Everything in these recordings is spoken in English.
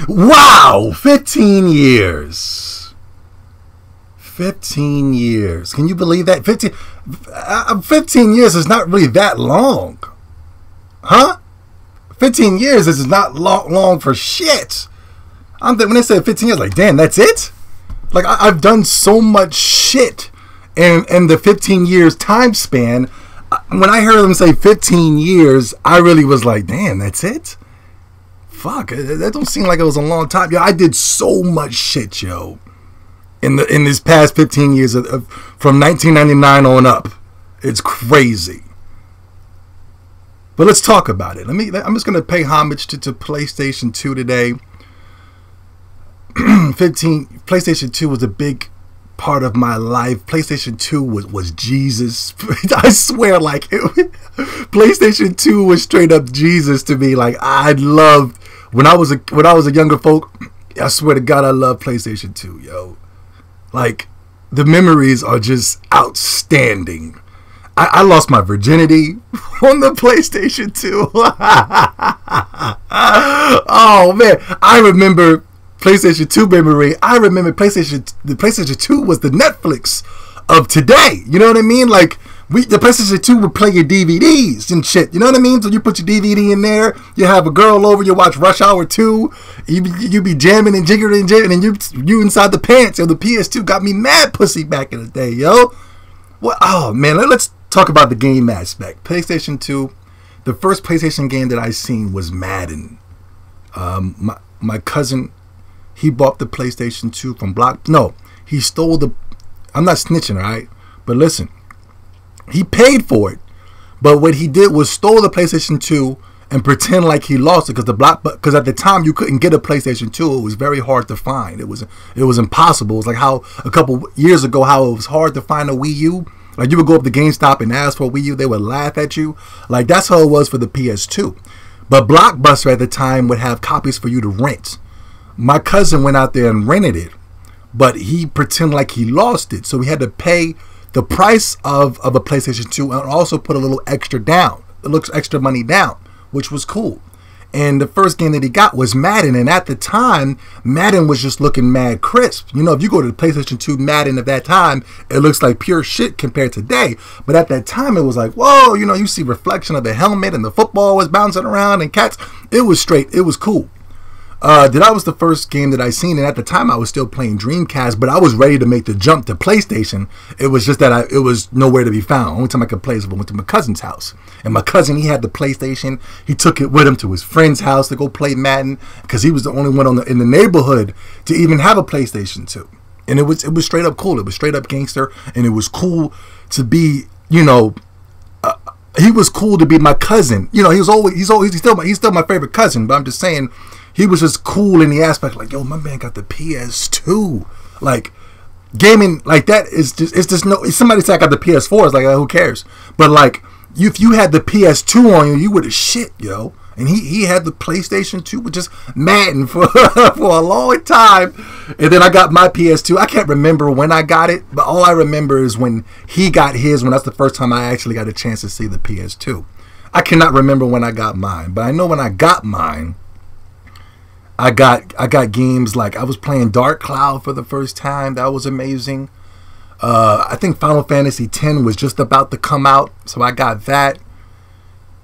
Wow, 15 years. 15 years. Can you believe that? 15 years is not really that long. Huh? 15 years is not long for shit. When they say 15 years, like, damn, that's it? Like, I've done so much shit in the 15 years time span. When I heard them say 15 years, I really was like, damn, that's it? Fuck, that don't seem like it was a long time. Yo, I did so much shit, yo, in this past 15 years from 1999 on up. It's crazy. But let's talk about it. I'm just gonna pay homage to PlayStation 2 today. PlayStation 2 was a big part of my life. PlayStation 2 was Jesus. I swear, like, PlayStation 2 was straight up Jesus to me. Like, I loved when I was a younger folk. I swear to God, I love PlayStation 2, yo. Like, the memories are just outstanding. I lost my virginity on the PlayStation 2. Oh man, I remember PlayStation 2 memory. I remember the PlayStation 2 was the Netflix of today. You know what I mean? Like, the PlayStation 2 would play your DVDs and shit. You know what I mean? So you put your DVD in there, you have a girl over, you watch Rush Hour 2, you be jamming and jiggering and jiggering, and you inside the pants. Yo, the PS2 got me mad pussy back in the day, yo. Well, oh man, let's talk about the game aspect. PlayStation 2, the first PlayStation game that I seen was Madden. My cousin, he bought the PlayStation 2 from he stole I'm not snitching, alright? But listen, he paid for it, but what he did was stole the PlayStation 2 and pretend like he lost it, because at the time you couldn't get a PlayStation 2. It was very hard to find. It was impossible. It was like how a couple years ago how it was hard to find a Wii U. Like, you would go up to GameStop and ask for a Wii U, they would laugh at you. Like, that's how it was for the PS2. But Blockbuster at the time would have copies for you to rent. My cousin went out there and rented it, but he pretended like he lost it, so he had to pay the price of a PlayStation 2 and also put a little extra extra money down, which was cool. And the first game that he got was Madden, and at the time, Madden was just looking mad crisp. You know, if you go to the PlayStation 2 Madden at that time, it looks like pure shit compared to today. But at that time, it was like, whoa, you know, you see reflection of the helmet and the football was bouncing around and cats. It was straight. It was cool. That was the first game that I seen, and at the time I was still playing Dreamcast, but I was ready to make the jump to PlayStation. It was just that it was nowhere to be found. Only time I could play is when I went to my cousin's house. And my cousin, he had the PlayStation. He took it with him to his friend's house to go play Madden, because he was the only one in the neighborhood to even have a PlayStation 2. And it was straight up cool. It was straight up gangster, and it was cool to be, you know, he was cool to be my cousin. You know, he's still my favorite cousin, but I'm just saying, he was just cool in the aspect, like, yo, my man got the PS2. Like, gaming like that it's just no. Somebody said I got the PS4. It's like, who cares? But like, if you had the PS2 on you, you would have shit, yo. And he had the PlayStation 2, which is Madden for a long time. And then I got my PS2. I can't remember when I got it, but all I remember is when he got his. When that's the first time I actually got a chance to see the PS2. I cannot remember when I got mine, but I know when I got mine, I got games like I was playing Dark Cloud for the first time. That was amazing. I think Final Fantasy X was just about to come out, so I got that.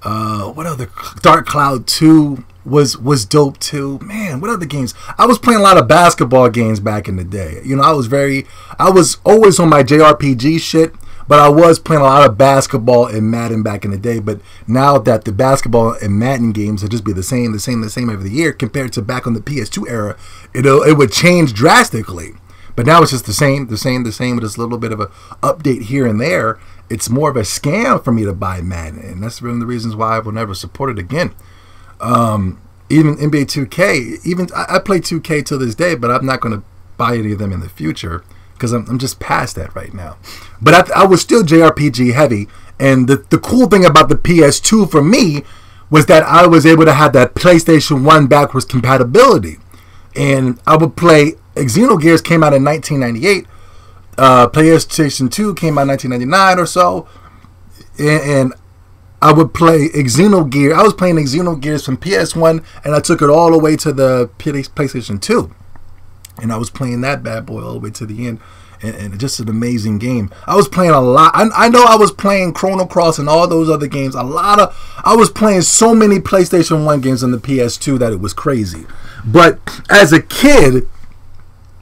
What other? Dark Cloud 2 was dope too. Man, what other games? I was playing a lot of basketball games back in the day. You know, I was always on my JRPG shit. But I was playing a lot of basketball and Madden back in the day. But now that the basketball and Madden games will just be the same every year compared to back on the PS2 era, it would change drastically. But now it's just the same with just a little bit of a update here and there. It's more of a scam for me to buy Madden, and that's one of the reasons why I will never support it again. Even NBA 2K, I play 2K to this day, but I'm not going to buy any of them in the future, because I'm just past that right now. But I was still JRPG heavy, and the cool thing about the PS2 for me was that I was able to have that PlayStation 1 backwards compatibility. And I would play, Xenogears came out in 1998, PlayStation 2 came out in 1999 or so, and I would play Xenogears. I was playing Xenogears from PS1, and I took it all the way to the PlayStation 2. And I was playing that bad boy all the way to the end. And just an amazing game. I was playing a lot. I know I was playing Chrono Cross and all those other games. I was playing so many PlayStation 1 games on the PS2 that it was crazy. But as a kid,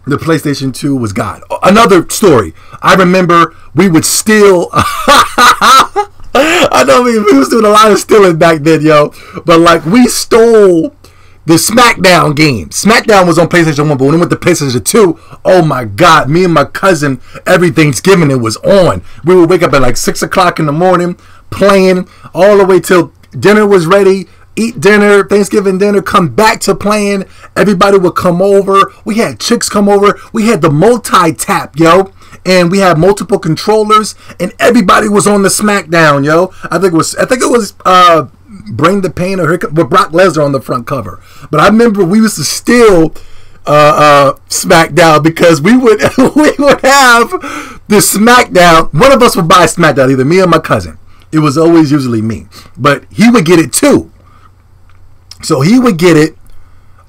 the PlayStation 2 was God. Another story. I remember we would steal. I know we was doing a lot of stealing back then, yo. But like we stole the SmackDown game. SmackDown was on PlayStation 1, but when it went to PlayStation 2, oh my God, me and my cousin, every Thanksgiving it was on. We would wake up at like 6 o'clock in the morning, playing all the way till dinner was ready, eat dinner, Thanksgiving dinner, come back to playing. Everybody would come over. We had chicks come over. We had the multi-tap, yo. And we had multiple controllers, and everybody was on the SmackDown, yo. I think it was Bring the Pain or with Brock Lesnar on the front cover. But I remember we used to steal SmackDown because we would have the SmackDown. One of us would buy SmackDown, either me or my cousin. It was always usually me, but he would get it too. So he would get it.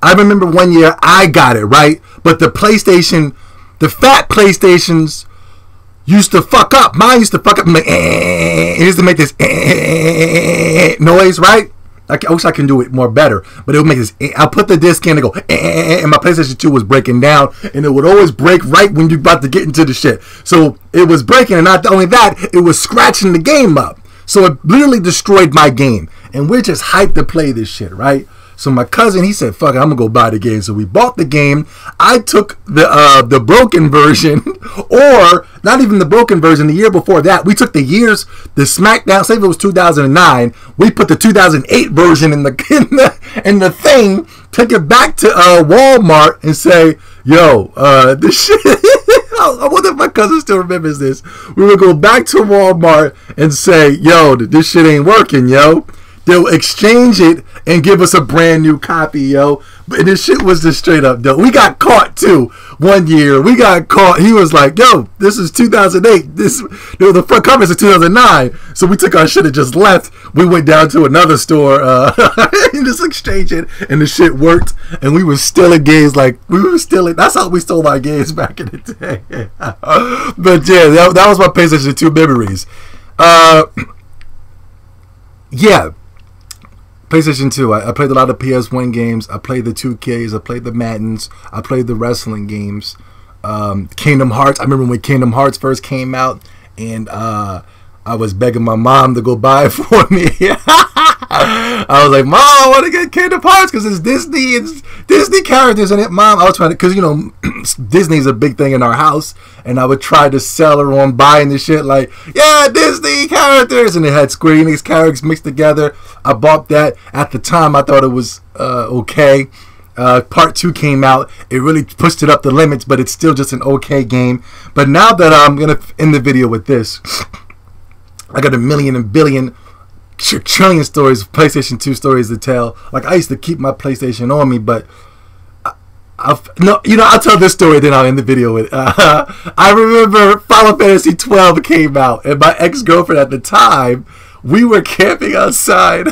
I remember one year I got it, right, but the PlayStation, the fat PlayStations used to fuck up. Mine used to fuck up. Like, it used to make this noise, right? I wish I can do it more better, but it would make this. I'll put the disc in and go, and my PlayStation 2 was breaking down, and it would always break right when you're about to get into the shit. So it was breaking, and not only that, it was scratching the game up. So it literally destroyed my game, and we're just hyped to play this shit, right? So my cousin, he said, fuck it, I'm going to go buy the game. So we bought the game. I took the broken version, or not even the broken version, the year before that. We took the SmackDown, say if it was 2009, we put the 2008 version in the thing, took it back to Walmart and say, yo, this shit, I wonder if my cousin still remembers this. We would go back to Walmart and say, yo, this shit ain't working, yo. They'll exchange it and give us a brand new copy, yo. And this shit was just straight up dope. We got caught too one year. We got caught. He was like, yo, this is 2008. The front cover is 2009. So we took our shit and just left. We went down to another store and just exchanged it. And the shit worked. And we were stealing games like we were stealing. That's how we stole our games back in the day. But yeah, that was my PlayStation 2 memories. Yeah. PlayStation 2, I played a lot of PS1 games. I played the 2Ks. I played the Maddens. I played the wrestling games. Kingdom Hearts. I remember when Kingdom Hearts first came out, and I was begging my mom to go buy it for me. I was like, Mom, I want to get Kingdom Hearts because it's Disney characters in it, Mom. I was trying to, because, you know, Disney's a big thing in our house, and I would try to sell her on buying the shit like, yeah, Disney characters, and it had Square Enix characters mixed together. I bought that. At the time, I thought it was okay. Part 2 came out. It really pushed it up the limits, but it's still just an okay game. But now that I'm going to end the video with this, I got a million and billion trillion stories, PlayStation 2 stories to tell. Like, I used to keep my PlayStation on me, but I'll tell this story, then I'll end the video with I remember Final Fantasy 12 came out, and my ex-girlfriend at the time, we were camping outside.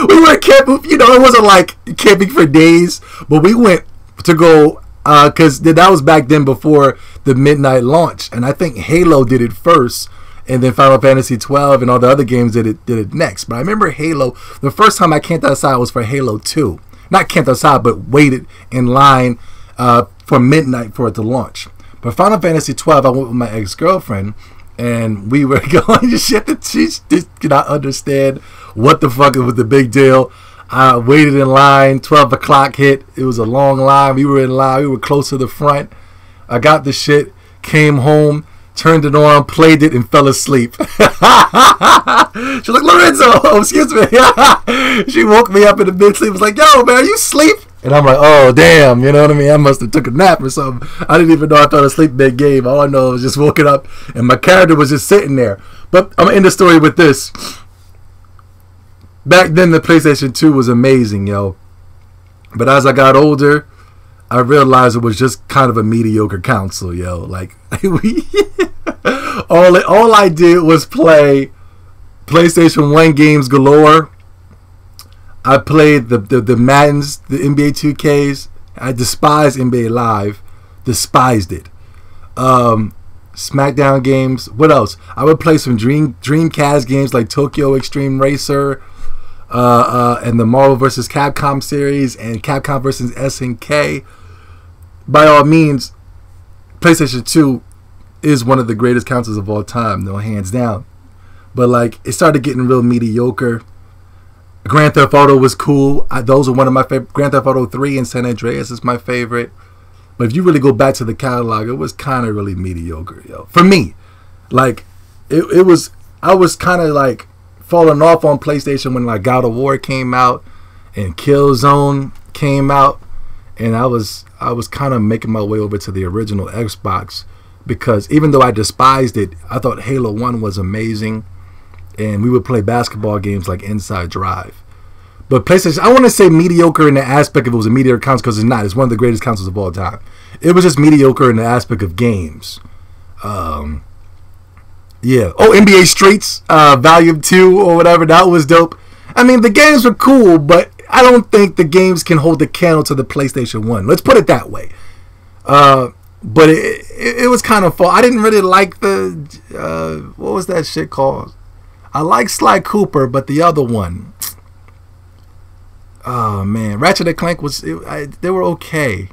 We were camping, you know, it wasn't like camping for days, but we went to go, because that was back then before the midnight launch, and I think Halo did it first, and then Final Fantasy 12 and all the other games did it next. But I remember Halo, the first time I camped outside was for Halo 2. Not camped outside, but waited in line for midnight for it to launch. But Final Fantasy 12, I went with my ex-girlfriend, and we were going to shit that she did not understand what the fuck was the big deal. I waited in line, 12 o'clock hit. It was a long line. We were in line. We were close to the front. I got the shit, came home, turned it on, played it, and fell asleep. She's like, Lorenzo, excuse me. She woke me up in the mid-sleep, was like, yo, man, are you asleep? And I'm like, oh, damn, you know what I mean? I must have took a nap or something. I didn't even know I fell asleep mid-game. All I know was just woken up, and my character was just sitting there. But I'm going to end the story with this. Back then, the PlayStation 2 was amazing, yo. But as I got older, I realized it was just kind of a mediocre console, yo. Like, all I did was play PlayStation 1 games galore. I played the Maddens, the NBA 2Ks. I despised NBA Live. Despised it. SmackDown games. What else? I would play some Dreamcast games like Tokyo Extreme Racer, and the Marvel vs. Capcom series, and Capcom vs. SNK. By all means, PlayStation 2 is one of the greatest consoles of all time, no, hands down. But like, it started getting real mediocre. Grand Theft Auto was cool. Those are one of my favorite. Grand Theft Auto 3 and San Andreas is my favorite. But if you really go back to the catalog, it was kind of really mediocre, yo. For me, like, it was. I was kind of like falling off on PlayStation when like God of War came out and Killzone came out, and I was kind of making my way over to the original Xbox, because even though I despised it, I thought Halo 1 was amazing, and we would play basketball games like Inside Drive. But PlayStation, I want to say mediocre in the aspect of it was a mediocre console, because it's not. It's one of the greatest consoles of all time. It was just mediocre in the aspect of games. Yeah. Oh, NBA Streets, Volume 2 or whatever. That was dope. I mean, the games were cool, but I don't think the games can hold the candle to the PlayStation 1. Let's put it that way. But it was kind of fun. I didn't really like the, what was that shit called? I like Sly Cooper, but the other one. Oh man, Ratchet and Clank they were okay.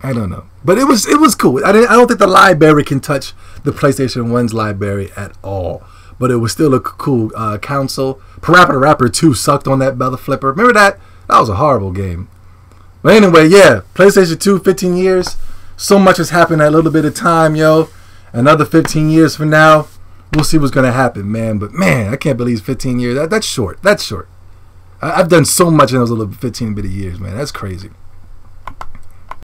I don't know, but it was cool. I don't think the library can touch the PlayStation 1's library at all. But it was still a cool console. Parappa the Rapper 2 sucked on that Bella Flipper. Remember that? That was a horrible game. But anyway, yeah, PlayStation 2, 15 years. So much has happened in a little bit of time, yo. Another 15 years from now, we'll see what's gonna happen, man. But man, I can't believe 15 years. That's short. That's short. I've done so much in those little 15 bit of years, man. That's crazy.